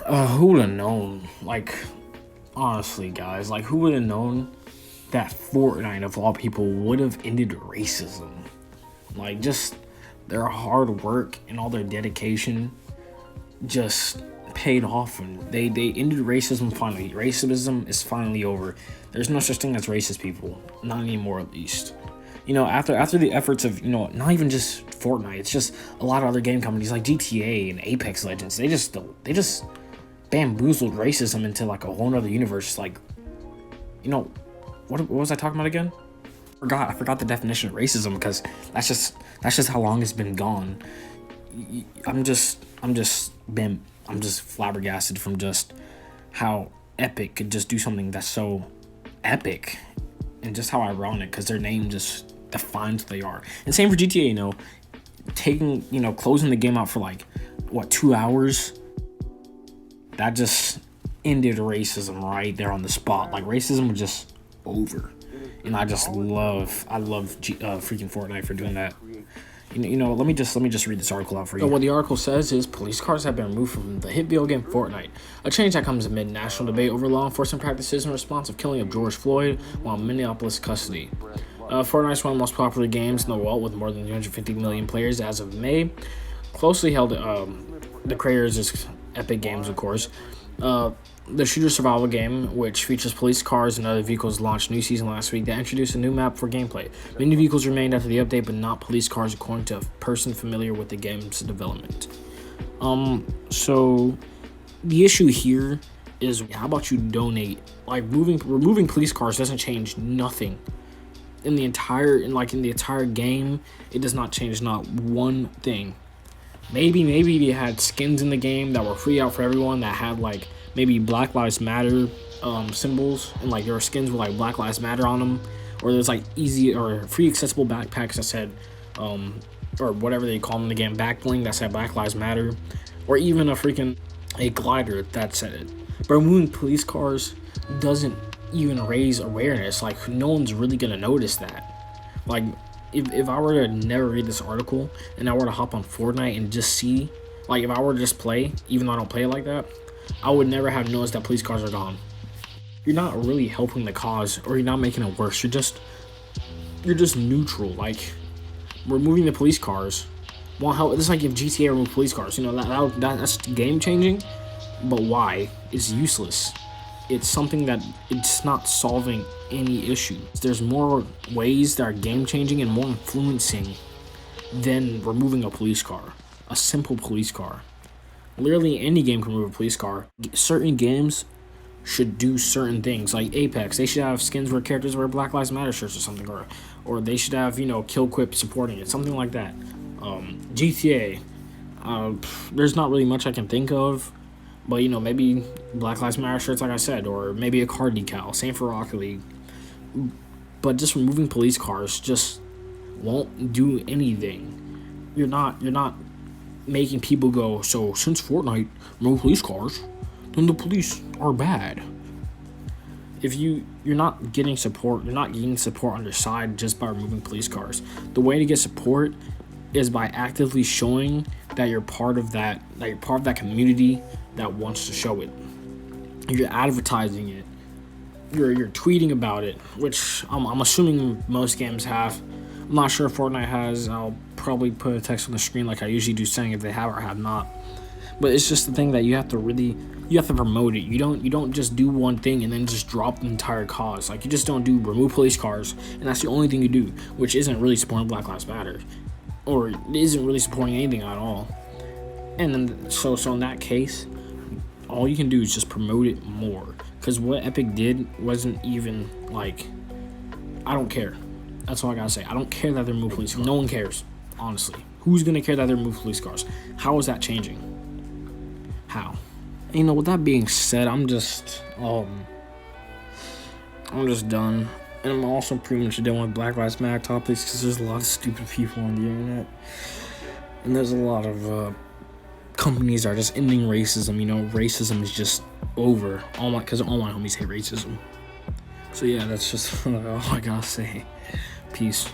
Who would have known? Like, honestly, guys, like, who would have known that Fortnite, of all people, would have ended racism? Like, just their hard work and all their dedication just paid off, and they ended racism finally. Racism is finally over. There's no such thing as racist people, not anymore, at least. After the efforts of not even just Fortnite, it's just a lot of other game companies like GTA and Apex Legends. They just bamboozled racism into like a whole nother universe. Like, what was I talking about again? I forgot the definition of racism, because that's just how long it's been gone. I'm just flabbergasted from just how Epic could just do something that's so epic, and just how ironic, because their name just defines what they are. And same for GTA, closing the game out for like 2 hours. That just ended racism right there on the spot. Like, racism was just over. And I love freaking Fortnite for doing that. Let me just read this article out for you. So what the article says is, police cars have been removed from the hit video game Fortnite, a change that comes amid national debate over law enforcement practices in response of killing of George Floyd while in Minneapolis custody. Fortnite is one of the most popular games in the world, with more than 350 million players as of May. Closely held, the creators is Epic Games, of course. The shooter survival game, which features police cars and other vehicles, launched a new season last week that introduced a new map for gameplay. Many vehicles remained after the update, but not police cars, according to a person familiar with the game's development. So the issue here is, how about you donate? Like, removing police cars doesn't change nothing. In the entire game, it does not change not one thing. Maybe they had skins in the game that were free out for everyone, that had like maybe Black Lives Matter symbols, and like there were skins with like Black Lives Matter on them, or there's like easy or free accessible backpacks that said or whatever they call them in the game, back bling, that said Black Lives Matter, or even a glider that said it. But removing police cars doesn't even raise awareness. Like, no one's really gonna notice that. Like, if I were to never read this article and I were to hop on Fortnite and just see, like, if I were to just play, even though I don't play it like that, I would never have noticed that police cars are gone. You're not really helping the cause, or you're not making it worse. You're just neutral. Like, removing the police cars won't help. It's like if GTA removed police cars. That's game changing, but why? It's useless. It's something that it's not solving any issue. There's more ways that are game changing and more influencing than removing a police car, a simple police car. Literally any game can remove a police car. Certain games should do certain things, like Apex. They should have skins where characters wear Black Lives Matter shirts or something, or they should have kill quip supporting it, something like that. GTA, there's not really much I can think of. But, maybe Black Lives Matter shirts, like I said, or maybe a car decal. Same for Rocket League. But just removing police cars just won't do anything. You're not making people go, so since Fortnite removed police cars, then the police are bad. If you're not getting support, you're not getting support on your side just by removing police cars. The way to get support is by actively showing that you're part of that community that wants to show it. You're advertising it. You're tweeting about it, which I'm assuming most games have. I'm not sure if Fortnite has. I'll probably put a text on the screen like I usually do, saying if they have or have not. But it's just the thing that you have to promote it. You don't just do one thing and then just drop the entire cause. Like, you just don't do remove police cars and that's the only thing you do, which isn't really supporting Black Lives Matter, or it isn't really supporting anything at all. And then so in that case, all you can do is just promote it more. Because what Epic did wasn't even like, I don't care. That's all I gotta say. I don't care that they're removing police cars. No one cares, honestly. Who's gonna care that they're removing police cars? How is that changing? How? With that being said, I'm just done. And I'm also pretty much done with Black Lives Matter topics, because there's a lot of stupid people on the internet. And there's a lot of companies that are just ending racism. Racism is just over. Because all my homies hate racism. So yeah, that's just all I gotta say. Peace.